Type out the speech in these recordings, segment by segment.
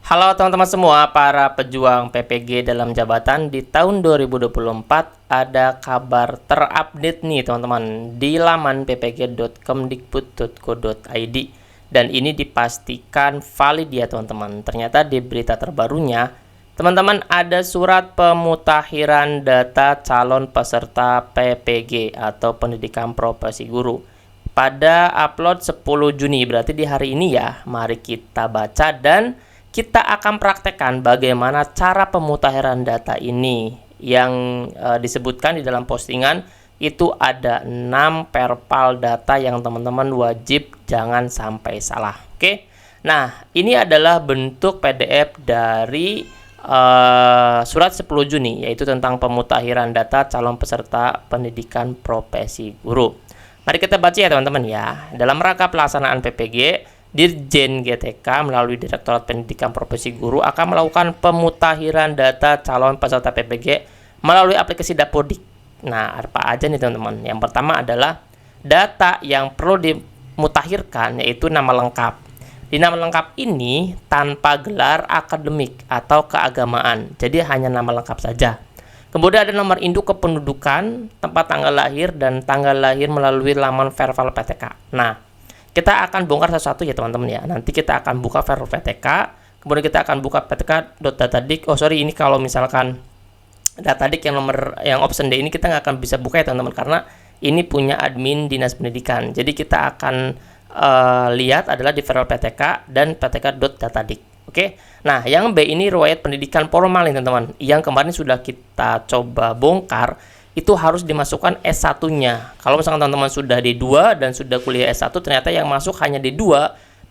Halo teman-teman semua, para pejuang PPG dalam jabatan di tahun 2024 ada kabar terupdate nih teman-teman di laman ppg.kemdikbud.go.id dan ini dipastikan valid ya teman-teman. Ternyata di berita terbarunya teman-teman ada surat pemutakhiran data calon peserta PPG atau pendidikan profesi guru pada upload 10 Juni, berarti di hari ini ya. Mari kita baca dan kita akan praktekkan bagaimana cara pemutakhiran data ini yang disebutkan di dalam postingan. Itu ada 6 perpal data yang teman-teman wajib jangan sampai salah. Oke. Nah, ini adalah bentuk PDF dari surat 10 Juni, yaitu tentang pemutakhiran data calon peserta pendidikan profesi guru. Mari kita baca ya teman-teman ya. Dalam rangka pelaksanaan PPG, Dirjen GTK melalui Direktorat Pendidikan Profesi Guru akan melakukan pemutakhiran data calon peserta PPG melalui aplikasi Dapodik. Nah, apa aja nih teman-teman? Yang pertama adalah data yang perlu dimutakhirkan, yaitu nama lengkap. Di nama lengkap ini tanpa gelar akademik atau keagamaan, jadi hanya nama lengkap saja. Kemudian ada nomor induk kependudukan, tempat tanggal lahir, dan tanggal lahir melalui laman Verval PTK. Nah, kita akan bongkar satu-satu ya teman-teman ya. Nanti kita akan buka Verval PTK, kemudian kita akan buka ptk.datadik. Ini kalau misalkan datadik yang option D ini kita nggak akan bisa buka ya teman-teman, karena ini punya admin Dinas Pendidikan. Jadi kita akan lihat adalah di Verval PTK dan ptk.datadik. Oke. Nah, yang B ini riwayat pendidikan formal nih teman-teman. Yang kemarin sudah kita coba bongkar, itu harus dimasukkan S1-nya. Kalau misalkan teman-teman sudah D2 dan sudah kuliah S1, ternyata yang masuk hanya D2,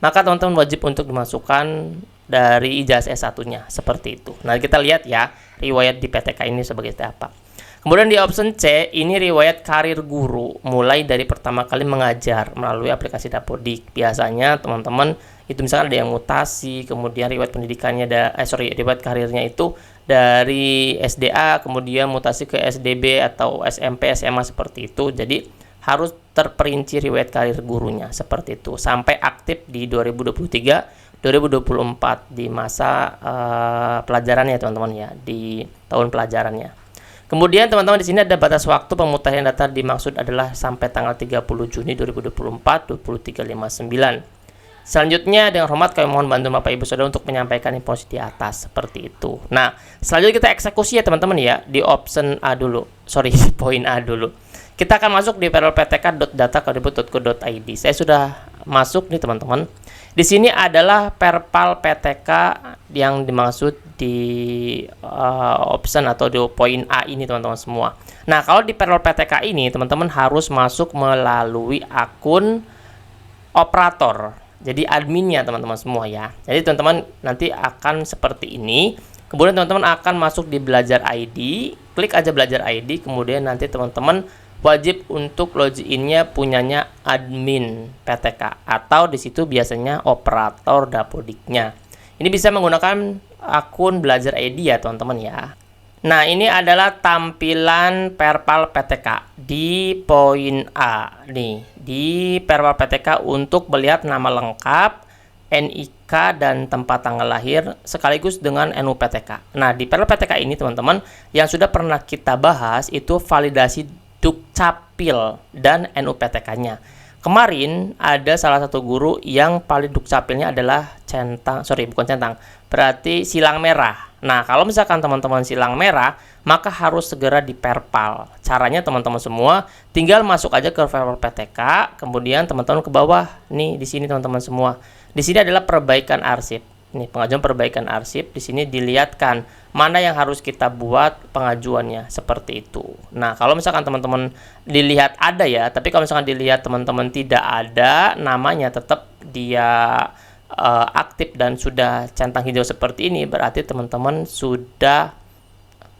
maka teman-teman wajib untuk dimasukkan dari ijazah S1-nya, seperti itu. Nah, kita lihat ya, riwayat di PTK ini sebagai apa. Kemudian di option C, ini riwayat karir guru, mulai dari pertama kali mengajar melalui aplikasi Dapodik. Biasanya teman-teman itu misalkan ada yang mutasi, kemudian riwayat pendidikannya riwayat karirnya itu dari SDA, kemudian mutasi ke SDB atau SMP, SMA seperti itu. Jadi harus terperinci riwayat karir gurunya seperti itu sampai aktif di 2023, 2024 di masa pelajarannya teman-teman ya, di tahun pelajarannya. Kemudian teman-teman di sini ada batas waktu pemutakhiran data dimaksud adalah sampai tanggal 30 Juni 2024 23.59. Selanjutnya dengan hormat kami mohon bantu Bapak Ibu Saudara untuk menyampaikan informasi di atas seperti itu. Nah, selanjutnya kita eksekusi ya teman-teman ya di option A dulu. Di poin A dulu. Kita akan masuk di perpal.ptk.data.kemdikbud.go.id. Saya sudah masuk nih teman-teman. Di sini adalah perpal PTK yang dimaksud di option atau di poin A ini teman-teman semua. Nah, kalau di perpal PTK ini teman-teman harus masuk melalui akun operator. Jadi adminnya teman-teman semua ya. Jadi teman-teman nanti akan seperti ini. Kemudian teman-teman akan masuk di belajar ID, klik aja belajar ID, kemudian nanti teman-teman wajib untuk loginnya punyanya admin PTK atau di situ biasanya operator Dapodiknya. Ini bisa menggunakan akun belajar ID ya teman-teman ya. Nah, ini adalah tampilan perpal PTK di poin A nih, di perpal PTK untuk melihat nama lengkap, NIK dan tempat tanggal lahir sekaligus dengan NUPTK. Nah, di perpal PTK ini teman-teman yang sudah pernah kita bahas itu validasi Dukcapil dan NUPTK-nya. Kemarin ada salah satu guru yang valid Dukcapilnya adalah berarti silang merah. Nah, kalau misalkan teman-teman silang merah, maka harus segera diperpal. Caranya teman-teman semua tinggal masuk aja ke perpal PTK, kemudian teman-teman ke bawah nih di sini teman-teman semua. Di sini adalah perbaikan arsip. Ini pengajuan perbaikan arsip, di sini dilihatkan mana yang harus kita buat pengajuannya seperti itu. Nah, kalau misalkan teman-teman dilihat ada ya, tapi kalau misalkan dilihat teman-teman tidak ada namanya, tetap dia aktif dan sudah centang hijau seperti ini, berarti teman-teman sudah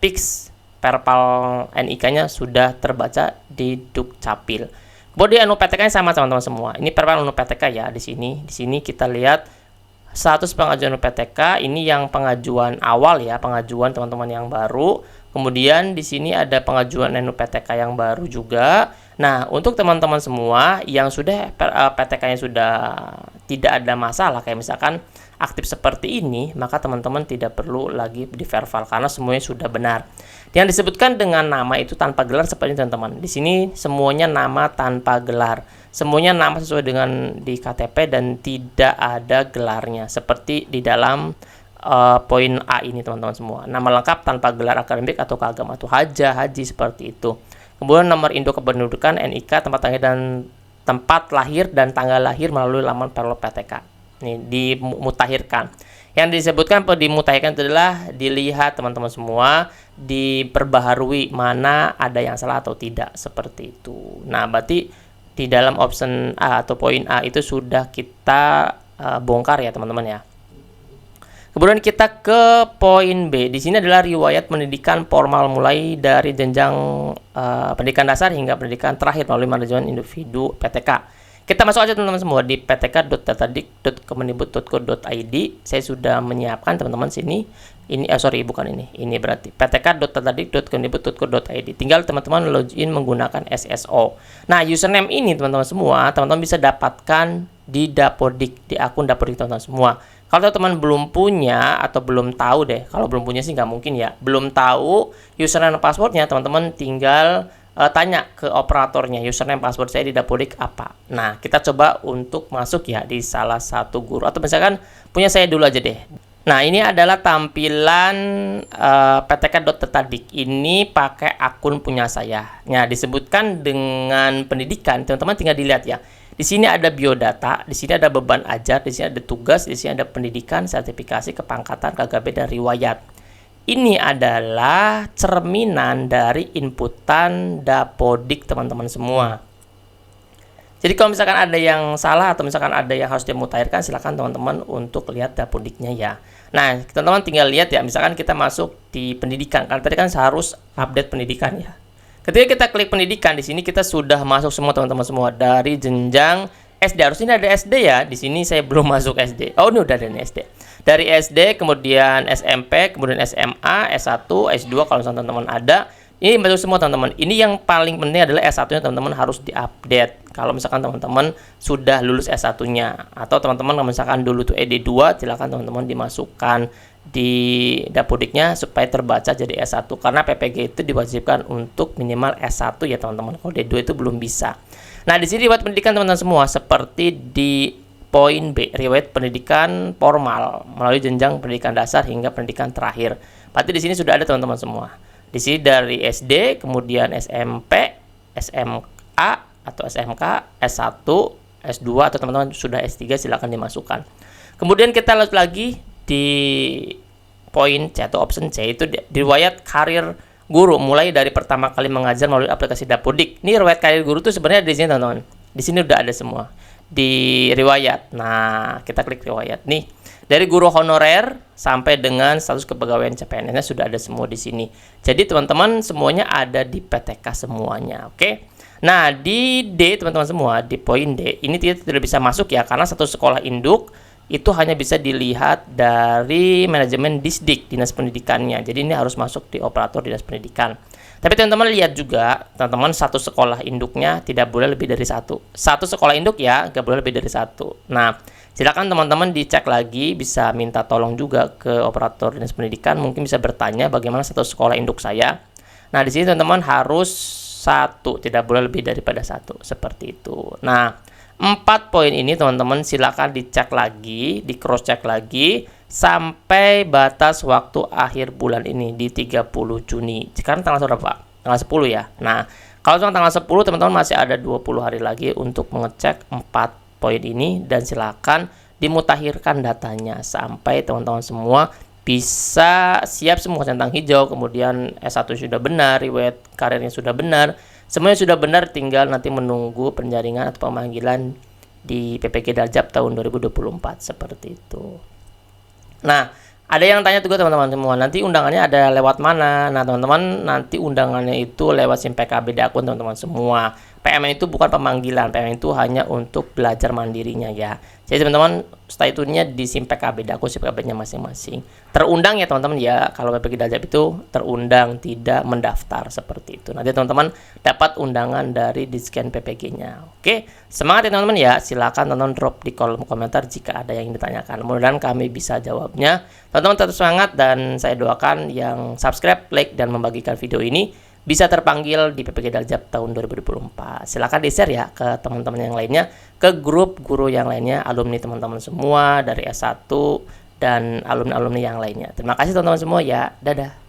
fix perpal NIK-nya sudah terbaca di Dukcapil. Kemudian NUPTK-nya sama teman-teman semua. Ini perpal NUPTK ya di sini kita lihat status pengajuan PTK ini yang pengajuan awal ya, pengajuan teman-teman yang baru. Kemudian di sini ada pengajuan NUPTK yang baru juga. Nah, untuk teman-teman semua yang sudah PTK-nya sudah tidak ada masalah, kayak misalkan aktif seperti ini, maka teman-teman tidak perlu lagi di verbal karena semuanya sudah benar. Yang disebutkan dengan nama itu tanpa gelar seperti ini teman-teman. Di sini semuanya nama tanpa gelar. Semuanya nama sesuai dengan di KTP dan tidak ada gelarnya. Seperti di dalam poin A ini teman-teman semua. Nama lengkap tanpa gelar akademik atau keagamaan atau haji seperti itu. Kemudian nomor induk kependudukan, NIK, tempat lahir dan tanggal lahir melalui laman Perlo PTK. Ini dimutakhirkan. Yang disebutkan dimutakhirkan adalah dilihat teman-teman semua, diperbaharui mana ada yang salah atau tidak seperti itu. Nah, berarti di dalam option A atau poin A itu sudah kita bongkar ya teman-teman ya. Kemudian kita ke poin B. Di sini adalah riwayat pendidikan formal mulai dari jenjang pendidikan dasar hingga pendidikan terakhir melalui manajemen individu PTK. Kita masuk aja teman-teman semua di ptk.datadik.kemendikbud.go.id. Saya sudah menyiapkan teman-teman sini. Ini sorry bukan ini. Ini berarti ptk.datadik.kemendikbud.go.id. Tinggal teman-teman login menggunakan SSO. Nah, username ini teman-teman semua, teman-teman bisa dapatkan di Dapodik, di akun Dapodik teman-teman semua. Kalau teman belum punya atau belum tahu deh, kalau belum punya sih nggak mungkin ya, belum tahu username dan passwordnya, teman-teman tinggal tanya ke operatornya, username password saya di Dapodik apa. Nah, kita coba untuk masuk ya di salah satu guru, atau misalkan punya saya dulu aja deh. Nah, ini adalah tampilan ptk.datadik. Ini pakai akun punya saya. Nah, disebutkan dengan pendidikan, teman-teman tinggal dilihat ya. Di sini ada biodata, di sini ada beban ajar, di sini ada tugas, di sini ada pendidikan, sertifikasi, kepangkatan, KGB, dan riwayat. Ini adalah cerminan dari inputan Dapodik teman-teman semua. Jadi kalau misalkan ada yang salah atau misalkan ada yang harus dimutakhirkan, silakan teman-teman untuk lihat Dapodiknya ya. Nah, teman-teman tinggal lihat ya, misalkan kita masuk di pendidikan, kan tadi kan harus update pendidikan ya. Ketika kita klik pendidikan, di sini kita sudah masuk semua teman-teman semua dari jenjang SD. Harusnya ada SD ya. Di sini saya belum masuk SD. Oh, ini udah ada SD. Dari SD, kemudian SMP, kemudian SMA, S1, S2 kalau misalnya teman-teman ada. Ini masuk semua teman-teman. Ini yang paling penting adalah S1-nya teman-teman harus diupdate. Kalau misalkan teman-teman sudah lulus S1-nya atau teman-teman misalkan dulu tuh ED2, silakan teman-teman dimasukkan di Dapodiknya supaya terbaca jadi S1 karena PPG itu diwajibkan untuk minimal S1 ya teman-teman. Kalau D2 itu belum bisa. Nah, di sini riwayat pendidikan teman-teman semua seperti di poin B, riwayat pendidikan formal melalui jenjang pendidikan dasar hingga pendidikan terakhir. Berarti di sini sudah ada teman-teman semua. Di sini dari SD, kemudian SMP, SMA atau SMK, S1, S2 atau teman-teman sudah S3 silakan dimasukkan. Kemudian kita lihat lagi di poin C atau option C itu riwayat karir guru mulai dari pertama kali mengajar melalui aplikasi Dapodik. Ini riwayat karir guru itu sebenarnya di sini teman-teman. Di sini udah ada semua. Di riwayat. Nah, kita klik riwayat nih. Dari guru honorer sampai dengan status kepegawaian CPNS-nya sudah ada semua di sini. Jadi teman-teman semuanya ada di PTK semuanya, oke? Nah, di D teman-teman semua, di poin D ini tidak bisa masuk ya karena satu sekolah induk itu hanya bisa dilihat dari manajemen Disdik, dinas pendidikannya. Jadi ini harus masuk di operator dinas pendidikan. Tapi teman-teman lihat juga, teman-teman satu sekolah induknya tidak boleh lebih dari satu. Satu sekolah induk ya, nggak boleh lebih dari satu. Nah, silakan teman-teman dicek lagi, bisa minta tolong juga ke operator dinas pendidikan, mungkin bisa bertanya bagaimana satu sekolah induk saya. Nah, di sini teman-teman harus satu, tidak boleh lebih daripada satu, seperti itu. Nah, 4 poin ini teman-teman silakan dicek lagi, di cross check lagi sampai batas waktu akhir bulan ini di 30 Juni. Sekarang tanggal berapa? Tanggal 10 ya. Nah, kalau tanggal 10 teman-teman masih ada 20 hari lagi untuk mengecek 4 poin ini dan silakan dimutakhirkan datanya sampai teman-teman semua bisa siap semua centang hijau, kemudian S1 sudah benar, riwayat karirnya sudah benar. Semuanya sudah benar, tinggal nanti menunggu penjaringan atau pemanggilan di PPG Daljab tahun 2024 seperti itu. Nah, ada yang tanya juga teman-teman semua, nanti undangannya ada lewat mana? Nah, teman-teman nanti undangannya itu lewat SIM PKB di akun teman-teman semua. PMN itu bukan pemanggilan, PMN itu hanya untuk belajar mandirinya ya. Jadi teman-teman stay tune-nya di SIM PKB Daku, SIM PKB-nya masing-masing. Terundang ya teman-teman ya, kalau PPG Daljab itu terundang, tidak mendaftar seperti itu. Nanti teman-teman dapat undangan dari Ditjen PPG-nya. Oke, semangat ya teman-teman ya. Silakan teman-teman drop di kolom komentar jika ada yang ditanyakan. Mudah-mudahan kami bisa jawabnya. Teman-teman tetap semangat dan saya doakan yang subscribe, like, dan membagikan video ini bisa terpanggil di PPG Daljab tahun 2024. Silahkan di-share ya ke teman-teman yang lainnya, ke grup guru yang lainnya, alumni teman-teman semua dari S1 dan alumni-alumni yang lainnya. Terima kasih teman-teman semua ya. Dadah.